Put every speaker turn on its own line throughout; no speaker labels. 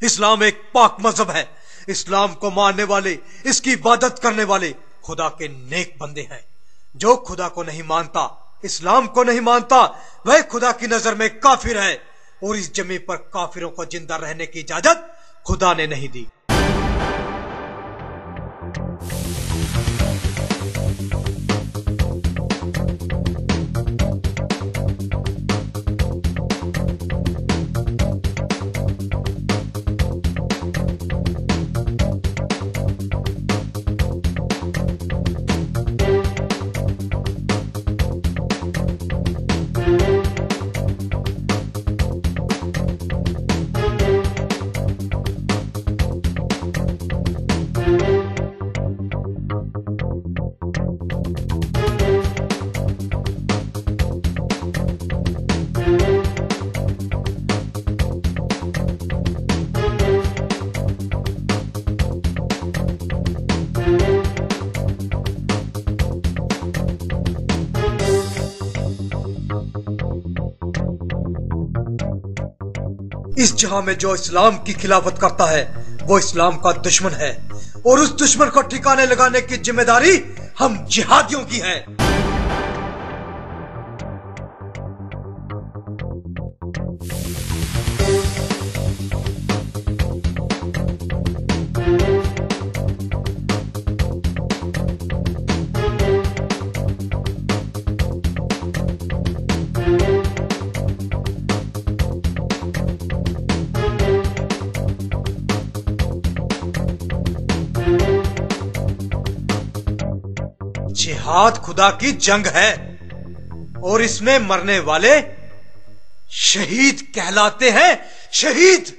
इस्लाम एक पाक मजहब है। इस्लाम को मानने वाले, इसकी इबादत करने वाले खुदा के नेक बंदे हैं। जो खुदा को नहीं मानता, इस्लाम को नहीं मानता, वह खुदा की नजर में काफिर है और इस जमीन पर काफिरों को जिंदा रहने की इजाजत खुदा ने नहीं दी। इस जहां में जो इस्लाम की खिलाफत करता है वो इस्लाम का दुश्मन है और उस दुश्मन को ठिकाने लगाने की जिम्मेदारी हम जिहादियों की है। जिहाद खुदा की जंग है और इसमें मरने वाले शहीद कहलाते हैं। शहीद।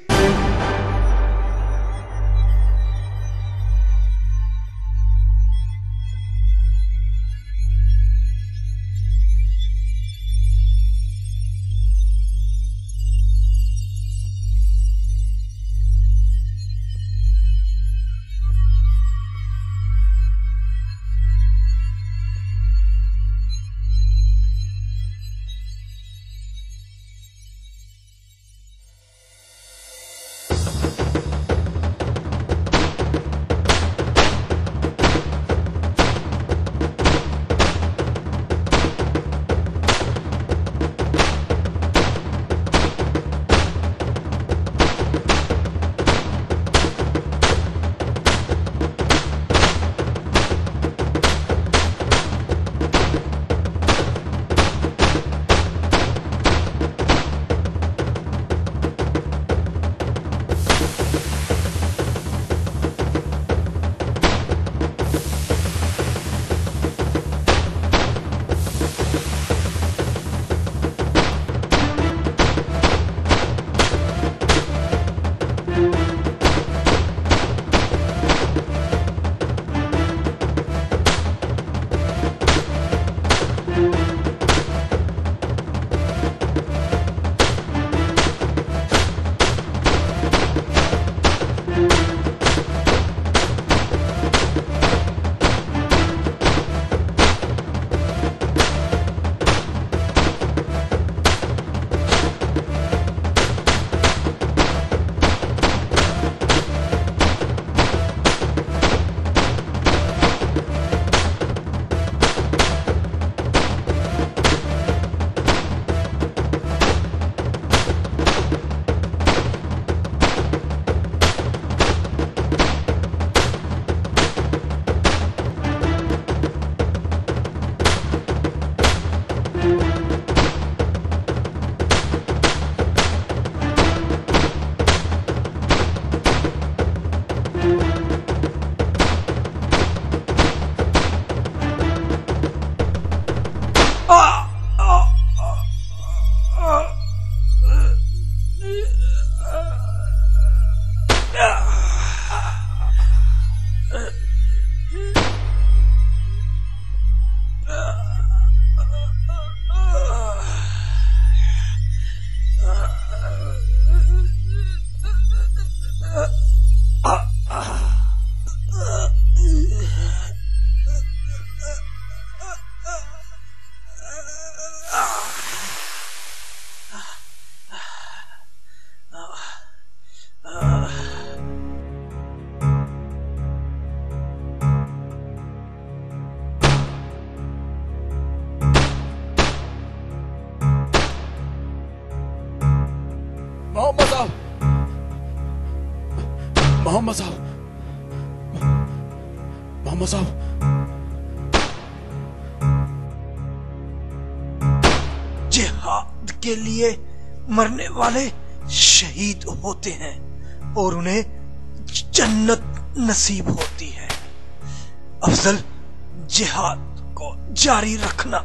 मोहम्मद साहब, मोहम्मद साहब,
जिहाद के लिए मरने वाले शहीद होते हैं और उन्हें जन्नत नसीब होती है। अफजल, जिहाद को जारी रखना।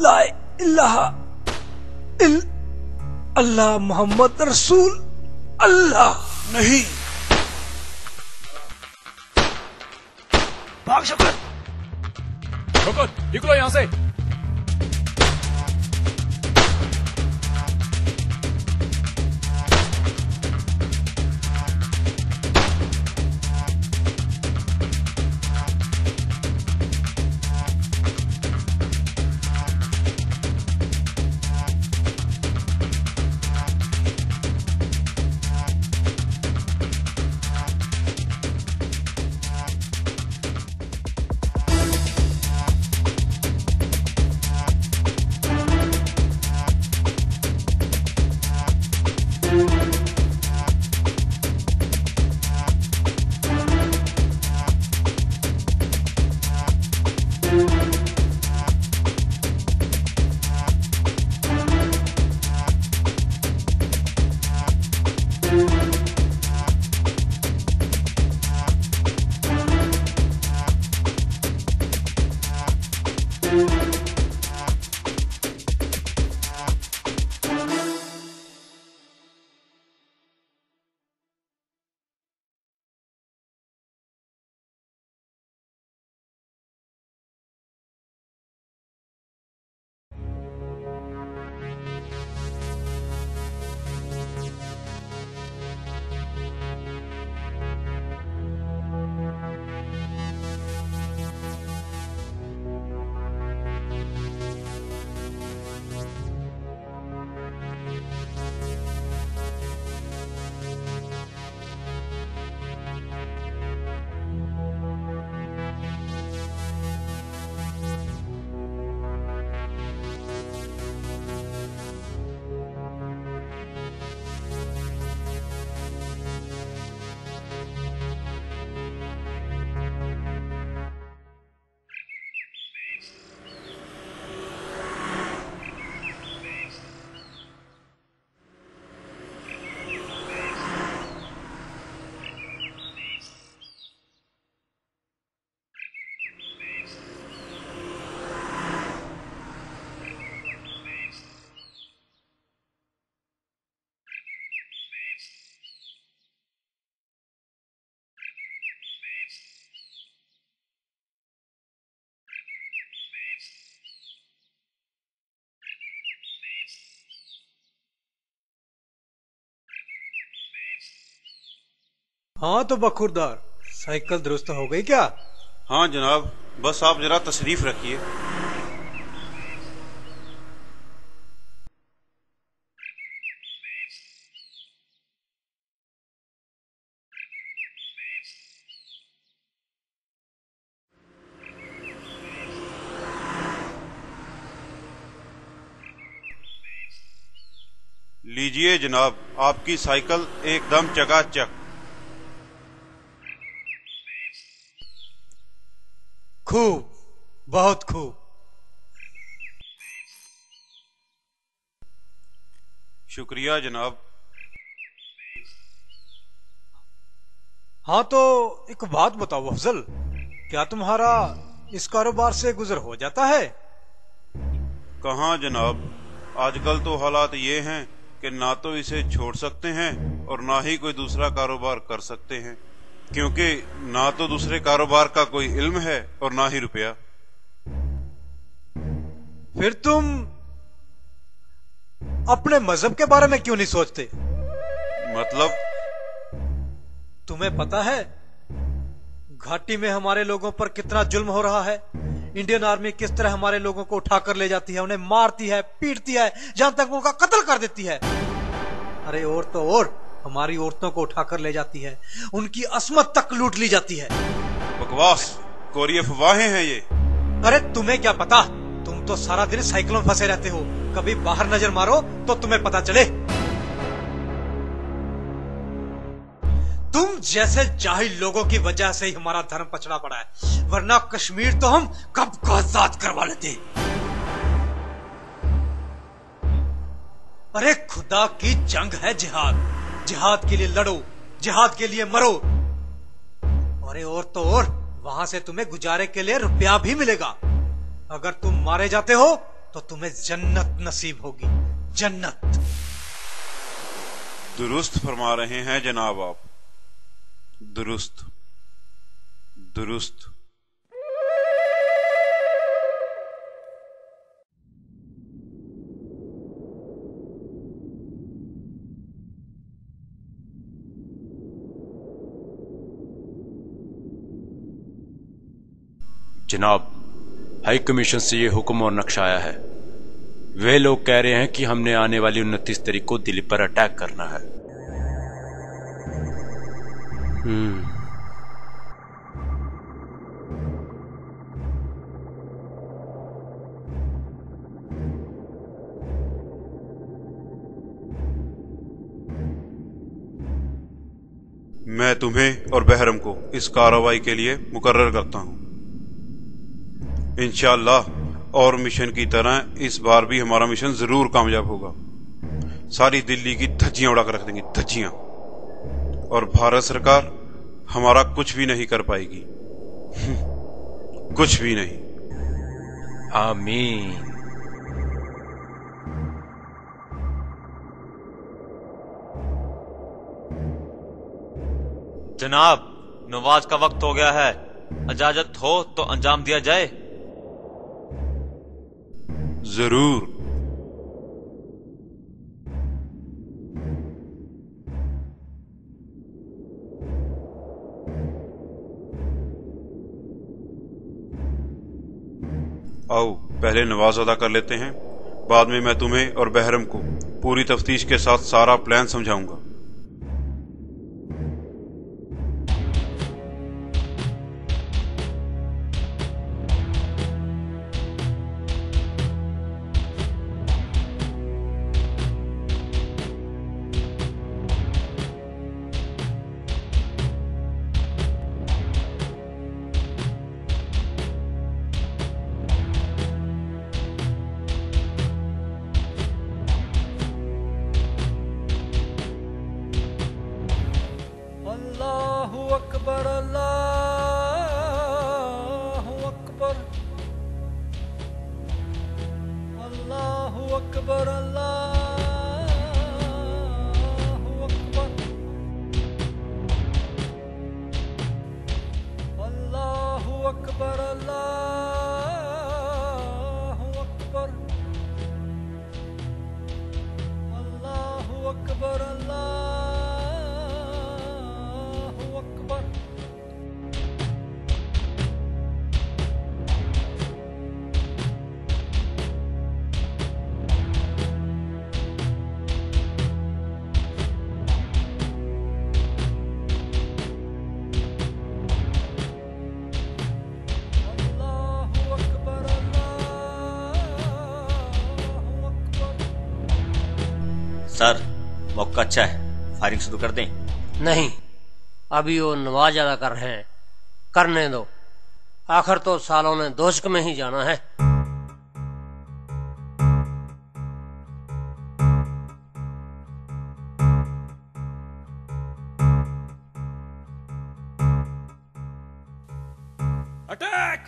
ला इलाहा अल्लाह मोहम्मद रसूल अल्लाह।
नहीं,
भाग शौकत।
शौकत निकलो यहां से।
हाँ तो बखुरदार, साइकिल दुरुस्त हो गई क्या?
हाँ जनाब, बस आप जरा तशरीफ रखिए। लीजिए जनाब, आपकी साइकिल एकदम चकाचक।
खूब, बहुत खूब।
शुक्रिया जनाब।
हाँ तो एक बात बताओ अफजल, क्या तुम्हारा इस कारोबार से गुजर हो जाता है?
कहाँ जनाब, आजकल तो हालात ये हैं कि ना तो इसे छोड़ सकते हैं और ना ही कोई दूसरा कारोबार कर सकते हैं, क्योंकि ना तो दूसरे कारोबार का कोई इल्म है और ना ही रुपया।
फिर तुम अपने मजहब के बारे में क्यों नहीं सोचते?
मतलब?
तुम्हें पता है घाटी में हमारे लोगों पर कितना जुल्म हो रहा है? इंडियन आर्मी किस तरह हमारे लोगों को उठाकर ले जाती है, उन्हें मारती है, पीटती है, जहां तक उनका कत्ल कर देती है। अरे और तो और हमारी औरतों को उठाकर ले जाती है, उनकी अस्मत तक लूट ली जाती है।
बकवास, कोरी अफवाहें हैं ये।
अरे तुम्हें क्या पता, तुम तो सारा दिन साइकिलों में फंसे रहते हो। कभी बाहर नजर मारो तो तुम्हें पता चले। तुम जैसे जाहिल लोगों की वजह से ही हमारा धर्म पछड़ा पड़ा है, वरना कश्मीर तो हम कब को आजाद करवा लेते। अरे खुदा की जंग है जिहाद, जिहाद के लिए लड़ो, जिहाद के लिए मरो। अरे और तो और वहां से तुम्हें गुजारे के लिए रुपया भी मिलेगा। अगर तुम मारे जाते हो तो तुम्हें जन्नत नसीब होगी, जन्नत।
दुरुस्त फरमा रहे हैं जनाब आप, दुरुस्त दुरुस्त।
जनाब, हाई कमीशन से ये हुक्म और नक्शा आया है। वे लोग कह रहे हैं कि हमने आने वाली 29 तारीख को दिल्ली पर अटैक करना है।
मैं तुम्हें और बहरम को इस कार्रवाई के लिए मुकर्रर करता हूं। इंशाअल्लाह और मिशन की तरह इस बार भी हमारा मिशन जरूर कामयाब होगा। सारी दिल्ली की धज्जियां उड़ाकर रख देंगी, धज्जियां। और भारत सरकार हमारा कुछ भी नहीं कर पाएगी, कुछ भी नहीं।
आमीन।
जनाब, नमाज का वक्त हो गया है। इजाजत हो तो अंजाम दिया जाए।
जरूर। आओ पहले नमाज अदा कर लेते हैं, बाद में मैं तुम्हें और बहरम को पूरी तफ्तीश के साथ सारा प्लान समझाऊंगा।
अल्लाहु अकबर, अल्लाहु अकबर, अल्लाहु अकबर, अल्लाहु अकबर, अल्लाहु अकबर, अल्लाहु अकबर, अल्लाहु अकबर, अल्लाहु अकबर। अल्लाहु अकबर, अल्लाहु अकबर।
सर, मौका अच्छा है, फायरिंग शुरू कर दें।
नहीं, अभी वो नमाज अदा कर रहे हैं, करने दो। आखिर तो सालों ने दोषक में ही जाना है।
अटैक!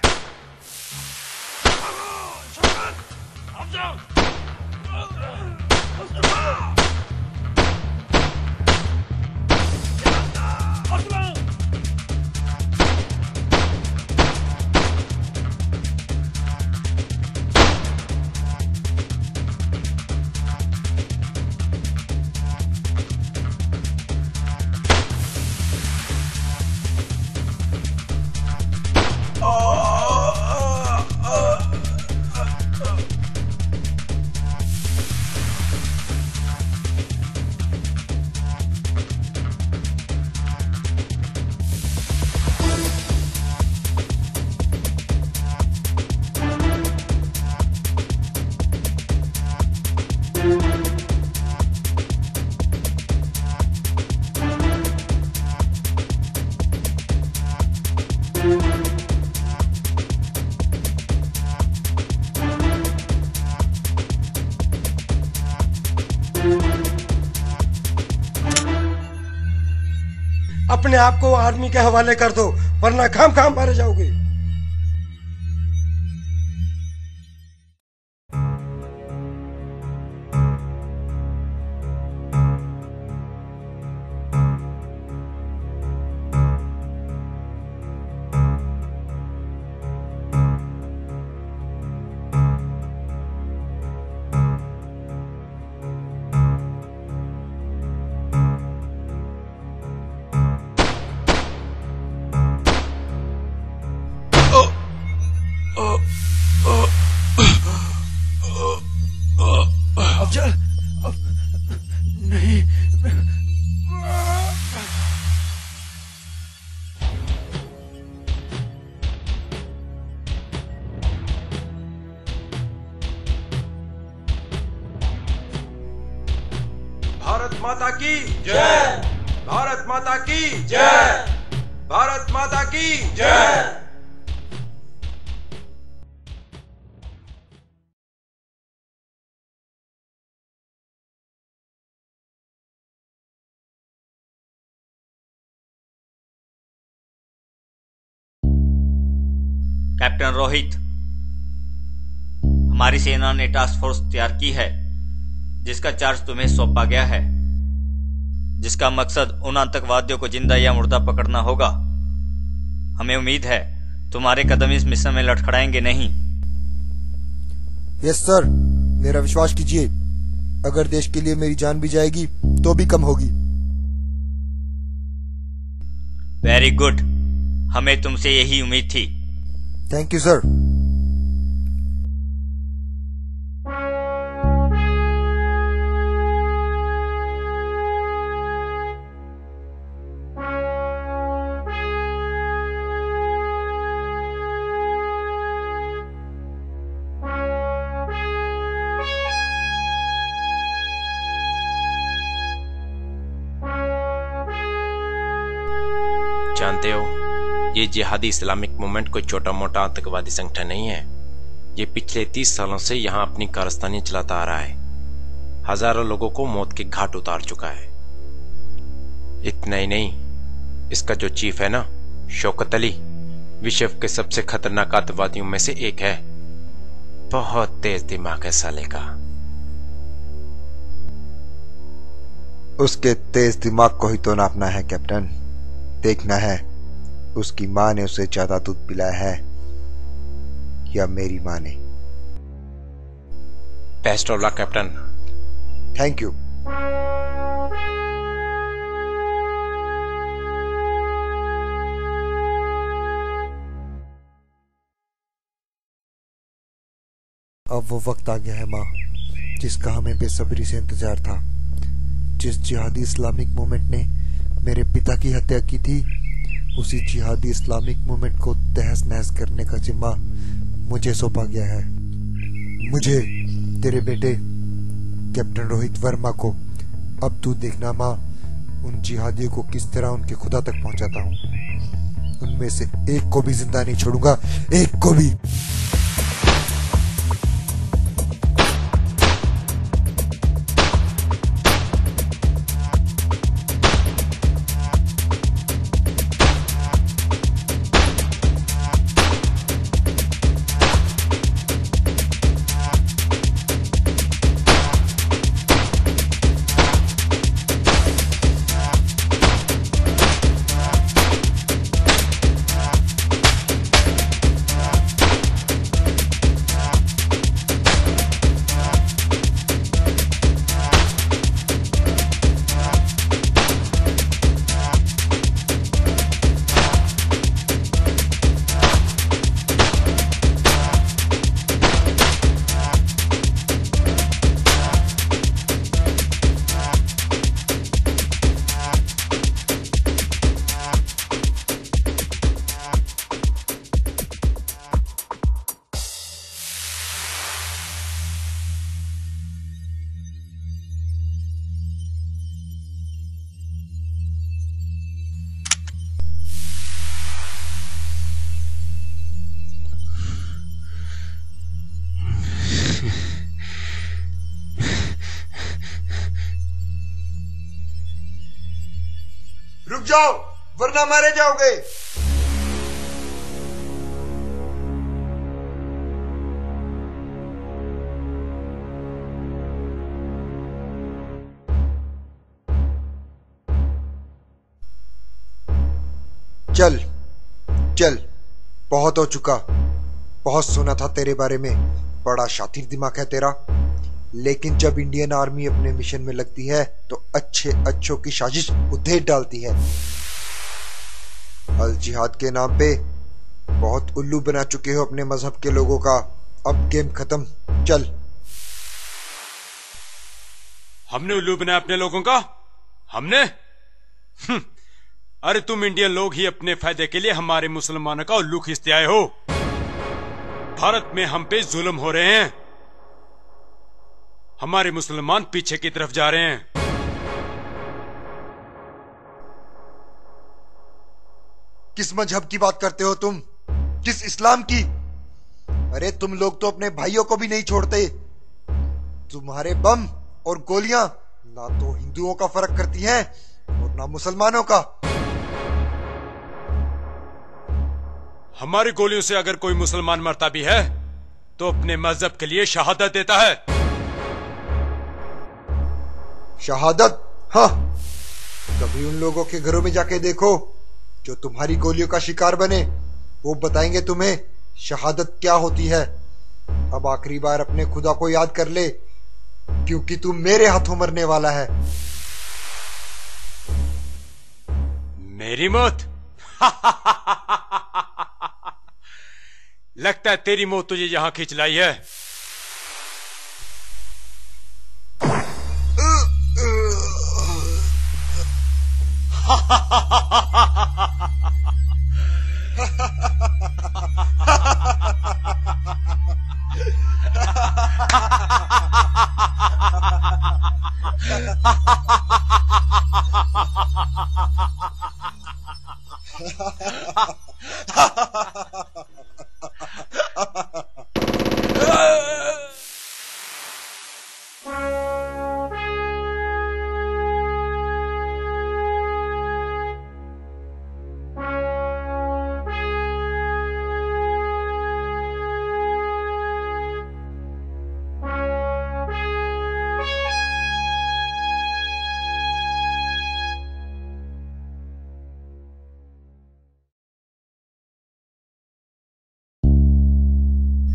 अपने आप को आर्मी के हवाले कर दो, वरना खाम खाम मारे जाओगे।
भारत माता की जय, भारत माता की जय, भारत माता की जय।
कैप्टन रोहित, हमारी सेना ने टास्क फोर्स तैयार की है जिसका चार्ज तुम्हें सौंपा गया है, जिसका मकसद उन आतंकवादियों को जिंदा या मुर्दा पकड़ना होगा। हमें उम्मीद है तुम्हारे कदम इस मिशन में लड़खड़ाएंगे नहीं।
यस सर, मेरा विश्वास कीजिए, अगर देश के लिए मेरी जान भी जाएगी तो भी कम होगी।
वेरी गुड, हमें तुमसे यही उम्मीद थी।
Thank you sir.
जानते हो, ये जिहादी इस्लामिक मूवमेंट कोई छोटा मोटा आतंकवादी संगठन नहीं है। ये पिछले 30 सालों से यहाँ अपनी कारस्तानी चलाता आ रहा है, हजारों लोगों को मौत के घाट उतार चुका है। इतना ही नहीं, इसका जो चीफ है ना, शौकत अली, विश्व के सबसे खतरनाक आतंकवादियों में से एक है। बहुत तेज दिमाग है साले का।
उसके तेज दिमाग को ही तो नापना है कैप्टन। देखना है उसकी माँ ने उसे ज्यादा दूध पिलाया है या मेरी माँ ने।
Best of luck captain.
Thank you. अब वो वक्त आ गया है माँ, जिसका हमें बेसब्री से इंतजार था। जिस जिहादी इस्लामिक मूवमेंट ने मेरे पिता की हत्या की थी, उसी जिहादी इस्लामिक मूवमेंट को तहस नहस करने का जिम्मा मुझे सौंपा गया है। मुझे, तेरे बेटे कैप्टन रोहित वर्मा को। अब तू देखना माँ, उन जिहादियों को किस तरह उनके खुदा तक पहुंचाता हूँ। उनमें से एक को भी जिंदा नहीं छोड़ूंगा, एक को भी।
रुक जाओ,
वरना मारे जाओगे। चल चल, बहुत हो चुका। बहुत सुना था तेरे बारे में, बड़ा शातिर दिमाग है तेरा। लेकिन जब इंडियन आर्मी अपने मिशन में लगती है तो अच्छों की साजिश उधेड़ डालती है। अल जिहाद के नाम पे बहुत उल्लू बना चुके हो अपने मजहब के लोगों का। अब गेम खत्म, चल।
हमने उल्लू बनाया अपने लोगों का? हमने? अरे तुम इंडियन लोग ही अपने फायदे के लिए हमारे मुसलमानों का उल्लू खींचते आए हो। भारत में हम पे जुल्म हो रहे हैं, हमारे मुसलमान पीछे की तरफ जा रहे हैं।
किस मजहब की बात करते हो तुम? किस इस्लाम की? अरे तुम लोग तो अपने भाइयों को भी नहीं छोड़ते। तुम्हारे बम और गोलियां ना तो हिंदुओं का फर्क करती हैं और ना मुसलमानों का।
हमारी गोलियों से अगर कोई मुसलमान मरता भी है तो अपने मजहब के लिए शहादत देता है।
शहादत? हाँ, कभी उन लोगों के घरों में जाके देखो जो तुम्हारी गोलियों का शिकार बने। वो बताएंगे तुम्हें शहादत क्या होती है। अब आखिरी बार अपने खुदा को याद कर ले, क्योंकि तू मेरे हाथों मरने वाला है।
मेरी मौत? लगता है तेरी मौत तुझे यहां खींच लाई है।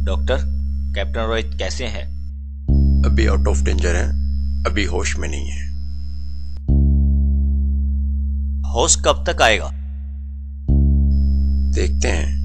डॉक्टर, कैप्टन रोहित कैसे हैं?
अभी आउट ऑफ डेंजर हैं, अभी होश में नहीं है।
होश कब तक आएगा?
देखते हैं।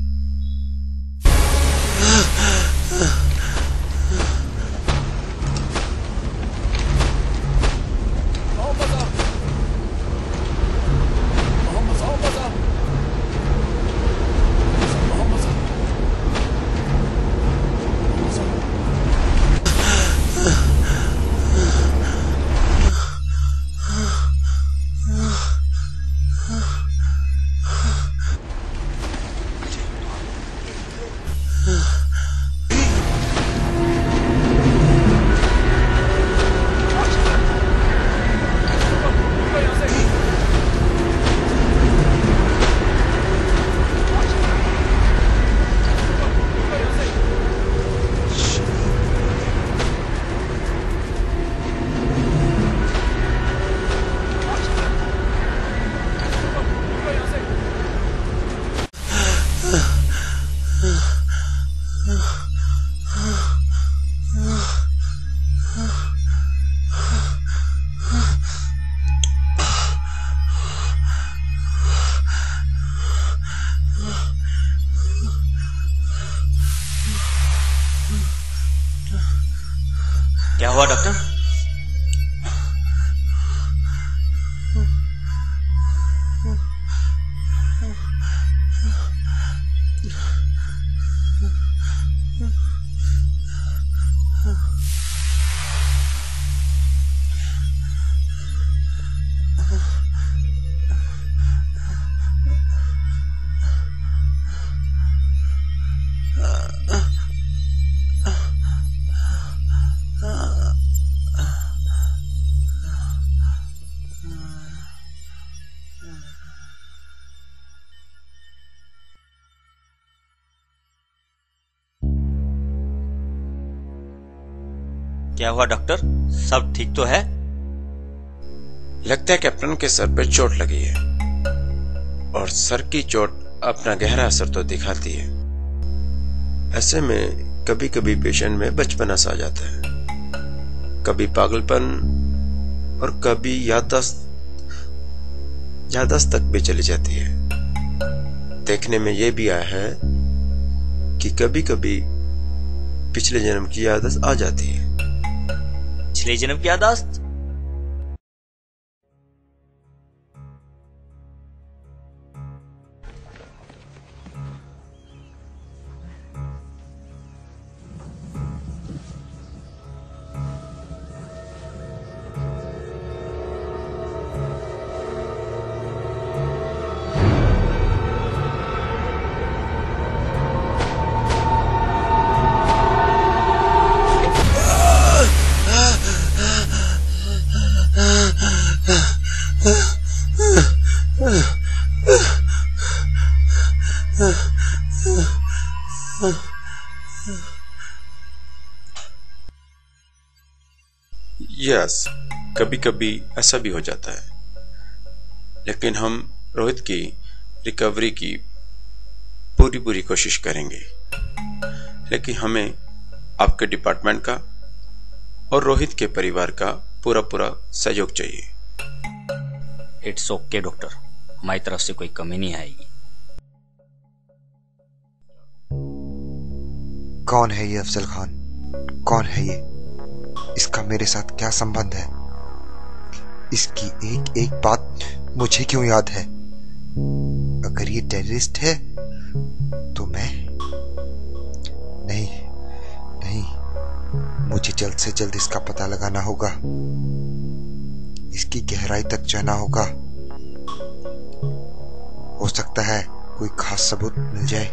क्या हुआ डॉक्टर? क्या हुआ डॉक्टर, सब ठीक तो है?
लगता है कैप्टन के सर पे चोट लगी है, और सर की चोट अपना गहरा असर तो दिखाती है। ऐसे में कभी कभी पेशेंट में बचपना सा आ जाता है, कभी पागलपन, और कभी याददाश्त तक भी चली जाती है। देखने में यह भी आया है कि कभी कभी पिछले जन्म की याददाश्त आ जाती है।
पिछले जन्म की याददाश्त?
यस, कभी कभी ऐसा भी हो जाता है, लेकिन हम रोहित की रिकवरी की पूरी कोशिश करेंगे। लेकिन हमें आपके डिपार्टमेंट का और रोहित के परिवार का पूरा सहयोग चाहिए।
इट्स ओके डॉक्टर, हमारी तरफ से कोई कमी नहीं आएगी।
कौन है ये अफजल खान? कौन है ये? इसका मेरे साथ क्या संबंध है? इसकी एक एक बात मुझे क्यों याद है? अगर ये टेररिस्ट है तो मैं नहीं, मुझे जल्द से जल्द इसका पता लगाना होगा, इसकी गहराई तक जाना होगा। हो सकता है कोई खास सबूत मिल जाए।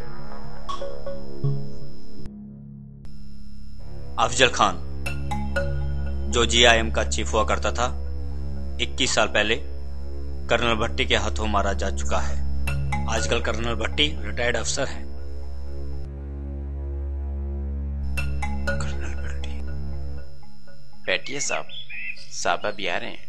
अफजल खान जो GIM का चीफ हुआ करता था, 21 साल पहले कर्नल भट्टी के हाथों मारा जा चुका है। आजकल कर्नल भट्टी रिटायर्ड अफसर है।
कर्नल भट्टी? बैठिए साहब अभी आ रहे हैं।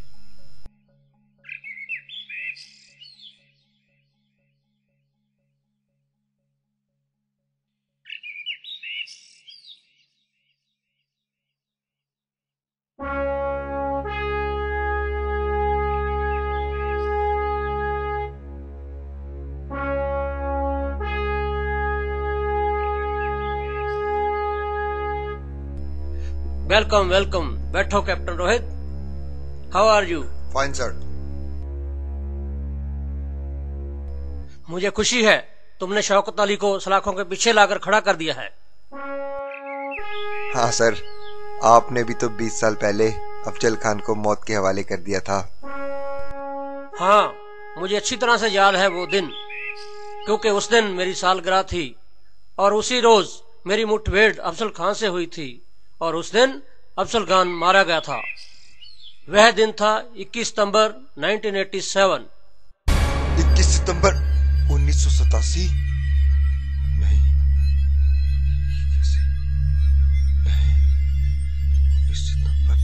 वेलकम। बैठो captain Rohit. How are you?
Fine sir.
मुझे खुशी है तुमने शौकत अली को सलाखों के पीछे लाकर खड़ा कर दिया है।
हाँ सर, आपने भी तो 20 साल पहले अफजल खान को मौत के हवाले कर दिया था।
हाँ, मुझे अच्छी तरह से याद है वो दिन, क्योंकि उस दिन मेरी सालगिरह थी और उसी रोज मेरी मुठभेड़ अफजल खान से हुई थी और उस दिन अफजल खान मारा गया था। वह दिन था 21 सितंबर 1987।
21 सितंबर 1987? नहीं, 19 सितंबर।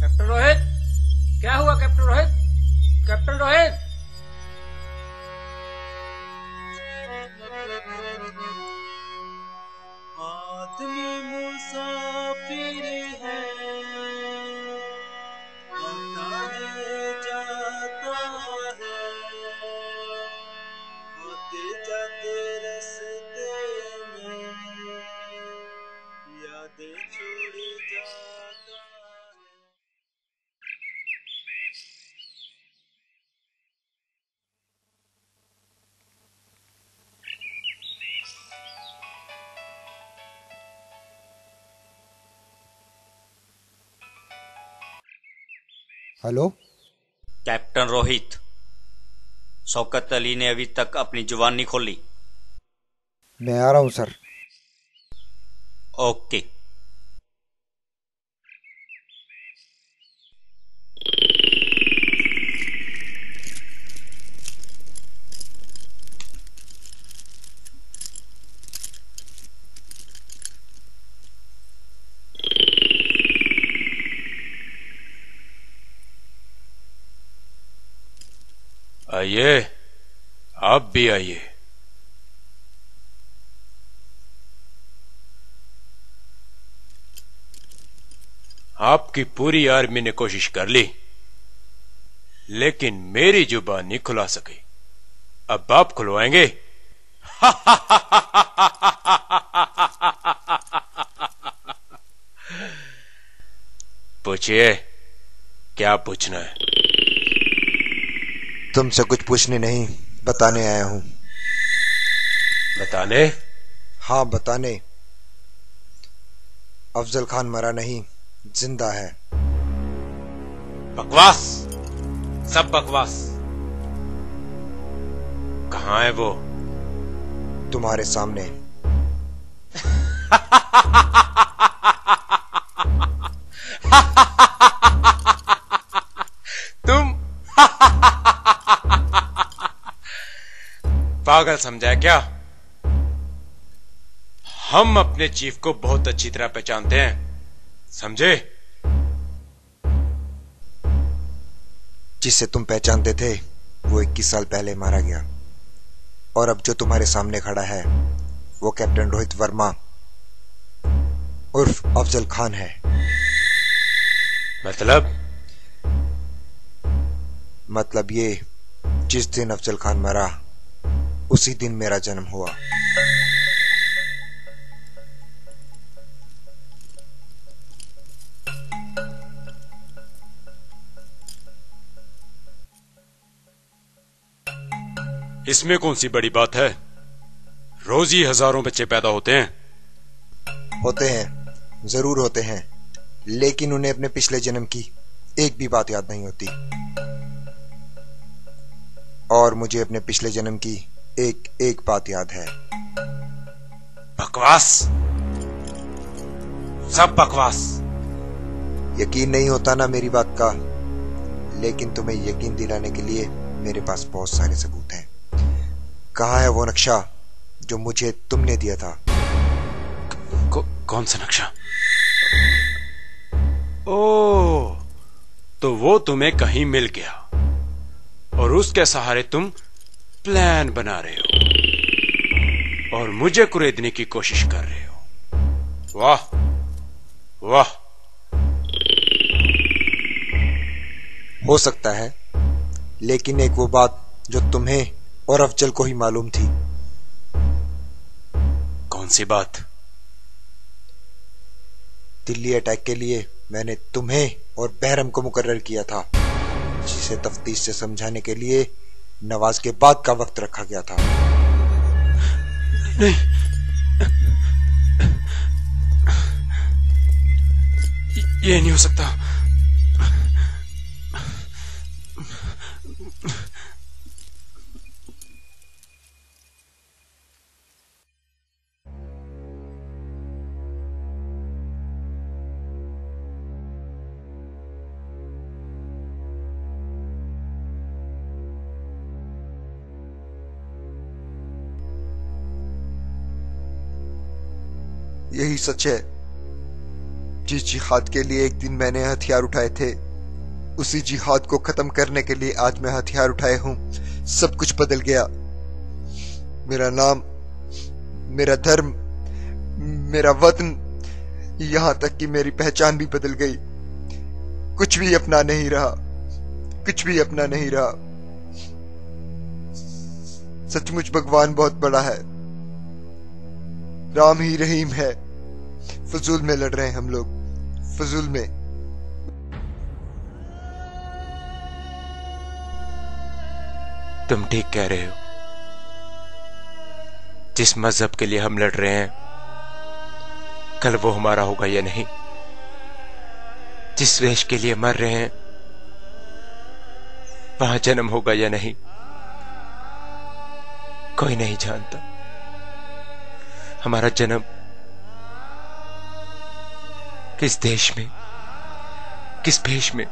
कैप्टन रोहित, क्या हुआ कैप्टन रोहित? कैप्टन रोहित!
आदमी मुसाफिर है, आता है जाता है, आते जाते रास्ते में यादें छोड़ जाता है।
हेलो
कैप्टन रोहित, शौकत अली ने अभी तक अपनी जुबान नहीं खोली।
मैं आ रहा हूं सर।
ओके।
आइए, आप भी आइए। आपकी पूरी आर्मी ने कोशिश कर ली, लेकिन मेरी जुबान नहीं खुला सकी। अब आप खुलवाएंगे? पूछिए, क्या पूछना है?
तुमसे कुछ पूछने नहीं, बताने आया हूं।
बताने?
हाँ, बताने। अफजल खान मरा नहीं, जिंदा है।
बकवास, सब बकवास। कहाँ है वो?
तुम्हारे सामने।
तुम पागल समझा है क्या? हम अपने चीफ को बहुत अच्छी तरह पहचानते हैं, समझे?
जिसे तुम पहचानते थे वो 21 साल पहले मारा गया, और अब जो तुम्हारे सामने खड़ा है वो कैप्टन रोहित वर्मा उर्फ अफजल खान है। मतलब ये, जिस दिन अफजल खान मरा उसी दिन मेरा जन्म हुआ।
इसमें कौन सी बड़ी बात है? रोज ही हजारों बच्चे पैदा होते हैं।
होते हैं, जरूर होते हैं, लेकिन उन्हें अपने पिछले जन्म की एक भी बात याद नहीं होती। और मुझे अपने पिछले जन्म की एक बात याद है।
बकवास, सब बकवास।
यकीन नहीं होता ना मेरी बात का, लेकिन तुम्हें यकीन दिलाने के लिए मेरे पास बहुत सारे सबूत हैं। कहाँ है वो नक्शा जो मुझे तुमने दिया था?
कौन सा नक्शा? ओह, तो वो तुम्हें कहीं मिल गया और उसके सहारे तुम प्लान बना रहे हो और मुझे कुरेदने की कोशिश कर रहे हो। वाह वाह।
हो सकता है, लेकिन एक वो बात जो तुम्हें और अफजल को ही मालूम थी।
कौन सी बात?
दिल्ली अटैक के लिए मैंने तुम्हें और बहरम को मुकर्रर किया था, जिसे तफ्तीश से समझाने के लिए नवाज के बाद का वक्त रखा गया था।
नहीं, ये नहीं हो सकता।
यही सच है। जिस जिहाद के लिए एक दिन मैंने हथियार उठाए थे, उसी जिहाद को खत्म करने के लिए आज मैं हथियार उठाए हूं। सब कुछ बदल गया। मेरा नाम, मेरा धर्म, मेरा वतन, यहां तक कि मेरी पहचान भी बदल गई। कुछ भी अपना नहीं रहा, कुछ भी अपना नहीं रहा। सचमुच भगवान बहुत बड़ा है, राम ही रहीम है। फजूल में लड़ रहे हैं हम लोग, फजूल में।
तुम ठीक कह रहे हो। जिस मजहब के लिए हम लड़ रहे हैं, कल वो हमारा होगा या नहीं। जिस देश के लिए मर रहे हैं, वहां जन्म होगा या नहीं, कोई नहीं जानता। हमारा जन्म किस देश में, किस भेष में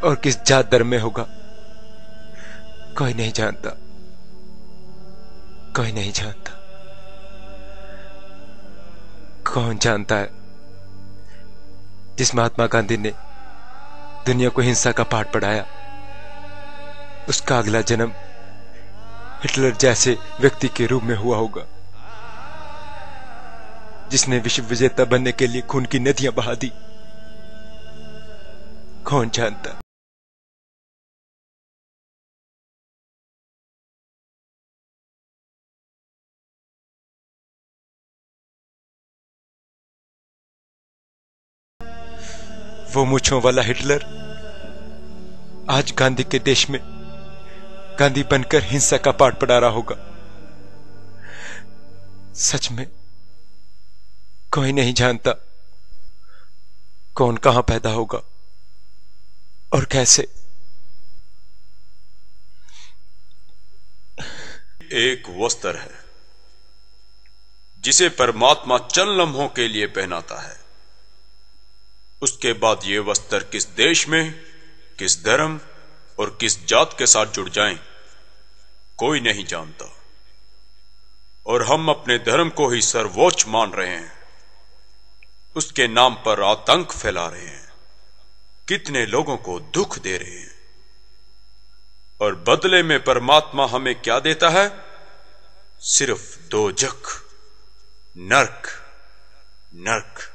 और किस जात धर्म में होगा, कोई नहीं जानता, कोई नहीं जानता। कौन जानता है जिस महात्मा गांधी ने दुनिया को हिंसा का पाठ पढ़ाया,
उसका अगला जन्म हिटलर जैसे व्यक्ति के रूप में हुआ होगा, जिसने विश्व विजेता बनने के लिए खून की नदियां बहा दी। कौन जानता। वो मूंछों वाला हिटलर आज गांधी के देश में गांधी बनकर हिंसा का पाठ पढ़ा रहा होगा। सच में कोई नहीं जानता कौन कहां पैदा होगा और कैसे।
एक वस्त्र है जिसे परमात्मा चंद लम्हों के लिए पहनाता है। उसके बाद ये वस्त्र किस देश में, किस धर्म और किस जात के साथ जुड़ जाएं, कोई नहीं जानता। और हम अपने धर्म को ही सर्वोच्च मान रहे हैं, उसके नाम पर आतंक फैला रहे हैं, कितने लोगों को दुख दे रहे हैं। और बदले में परमात्मा हमें क्या देता है? सिर्फ दोजख, नर्क, नर्क।